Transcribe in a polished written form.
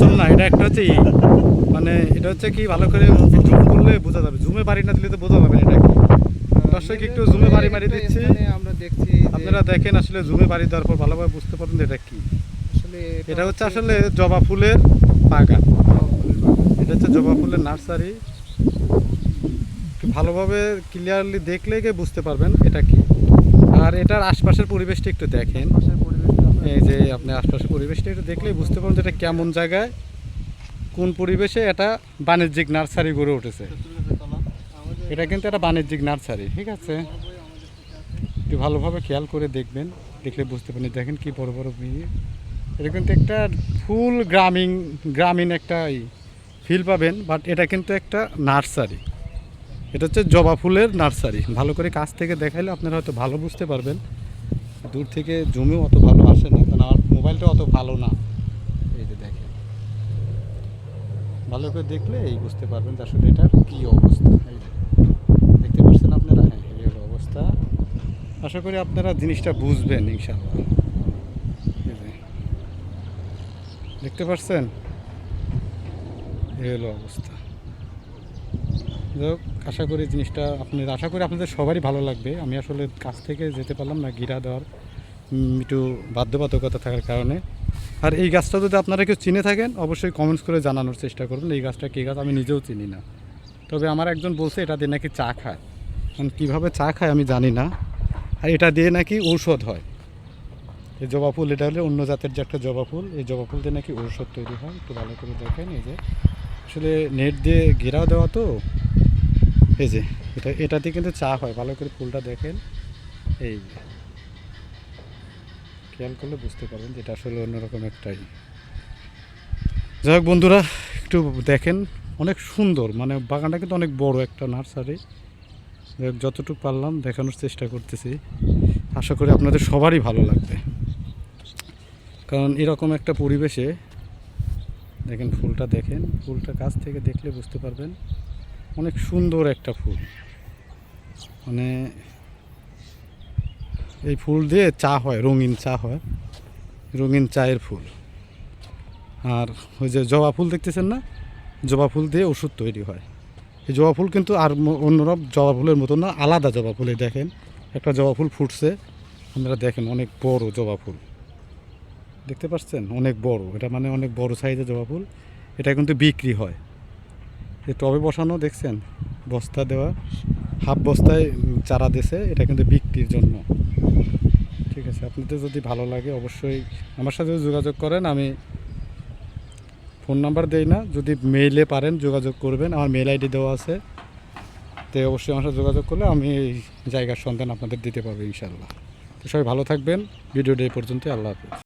Zoom না, এটা একটা হচ্ছে মানে এটা হচ্ছে কি ভালো করে জুম করলে বোঝা যাবে, জুমে বাড়ি না দিলে তো বোঝা যাবে না এটা কি। দর্শক একটু জুমে বাড়ি মারি দিচ্ছি, আমরা দেখছি আপনারা দেখেন আসলে জুমে বাড়ি দেওয়ার পর ভালোভাবে বুঝতে পারবেন এটা কি। আসলে এটা হচ্ছে আসলে জবা ফুলের বাগান, এটা হচ্ছে জবা ফুলের নার্সারি। একটু ভালোভাবে ক্লিয়ারলি দেখলেই বুঝতে পারবেন এটা কি। আর এটার আশপাশের পরিবেশটা একটু দেখেন, এই যে আপনি আশপাশের পরিবেশটা একটু দেখলেই বুঝতে পারবেন যে এটা কেমন জায়গায়, কোন পরিবেশে এটা বাণিজ্যিক নার্সারি গড়ে উঠেছে। এটা কিন্তু একটা বাণিজ্যিক নার্সারি, ঠিক আছে। একটু ভালোভাবে খেয়াল করে দেখবেন, দেখলে বুঝতে পারেন। দেখেন কি বড় বড় বিয়ে, এটা কিন্তু একটা ফুল গ্রামীণ একটা ফিল পাবেন, বাট এটা কিন্তু একটা নার্সারি। এটা হচ্ছে জবা ফুলের নার্সারি। ভালো করে কাছ থেকে দেখাইলে আপনারা হয়তো ভালো বুঝতে পারবেন, দূর থেকে জুমেও অত ভালো আসে না, কারণ আমার মোবাইলটা অত ভালো না। এই যে দেখেন, ভালো করে দেখলে এই বুঝতে পারবেন যে আসলে এটার কী অবস্থা। এই যে দেখতে পাচ্ছেন আপনারা, হ্যাঁ এই হলো অবস্থা। আশা করি আপনারা জিনিসটা বুঝবেন ইনশাআল্লাহ। এই যে দেখতে পাচ্ছেন, এই হলো অবস্থা। যাই হোক, আশা করি জিনিসটা আশা করি আপনাদের সবারই ভালো লাগবে। আমি আসলে কাছ থেকে যেতে পারলাম না, ঘিরা দেওয়ার একটু বাধ্যবাধকতা থাকার কারণে। আর এই গাছটা যদি আপনারা কেউ চিনে থাকেন অবশ্যই কমেন্টস করে জানানোর চেষ্টা করবেন এই গাছটা কী গাছ। আমি নিজেও চিনি না, তবে আমার একজন বলছে এটা দিয়ে নাকি চা খায়। কারণ কীভাবে চা খায় আমি জানি না। আর এটা দিয়ে নাকি ঔষধ হয়। এই জবা ফুল, এটা হলে অন্য জাতের যে একটা জবা ফুল, এই জবা ফুল দিয়ে নাকি ঔষধ তৈরি হয়। একটু ভালো করে দেখেন, এই যে আসলে নেট দিয়ে ঘেরাও দেওয়া তো, এই যে এটাতে কিন্তু চা হয়। ভালো করে ফুলটা দেখেন, এই খেয়াল করলে বুঝতে পারবেন যে এটা আসলে অন্যরকম একটাই। যাই হোক বন্ধুরা, একটু দেখেন, অনেক সুন্দর, মানে বাগানটা কিন্তু অনেক বড় একটা নার্সারি। যতটুকু পারলাম দেখানোর চেষ্টা করতেছি। আশা করি আপনাদের সবারই ভালো লাগবে, কারণ এরকম একটা পরিবেশে দেখেন ফুলটা, দেখেন ফুলটা কাছ থেকে দেখলে বুঝতে পারবেন অনেক সুন্দর একটা ফুল। মানে এই ফুল দিয়ে চা হয়, রঙিন চা হয়, রঙিন চায়ের ফুল। আর ওই যে জবা ফুল দেখতেছেন না, জবা ফুল দিয়ে ওষুধ তৈরি হয়। এই জবা ফুল কিন্তু আর অন্যরকম জবা ফুলের মতো না, আলাদা জবা ফুলে। দেখেন একটা জবা ফুল ফুটছে, আপনারা দেখেন অনেক বড় জবা ফুল, দেখতে পাচ্ছেন অনেক বড়। এটা মানে অনেক বড় সাইজের জবা ফুল। এটা কিন্তু বিক্রি হয়। এই টবে বসানো দেখছেন, বস্তা দেওয়া, হাফ বস্তায় চারা দিছে, এটা কিন্তু বিক্রির জন্য। ঠিক আছে, আপনাদের যদি ভালো লাগে অবশ্যই আমার সাথে যোগাযোগ করেন। আমি ফোন নাম্বার দেই না, যদি মেইলে পারেন যোগাযোগ করবেন, আমার মেল আইডি দেওয়া আছে। তো অবশ্যই আমার সাথে যোগাযোগ করলে আমি এই জায়গার সন্ধান আপনাদের দিতে পারবো ইনশাআল্লাহ। তো সবাই ভালো থাকবেন, ভিডিওটা এই পর্যন্ত, আল্লাহ হাফিজ।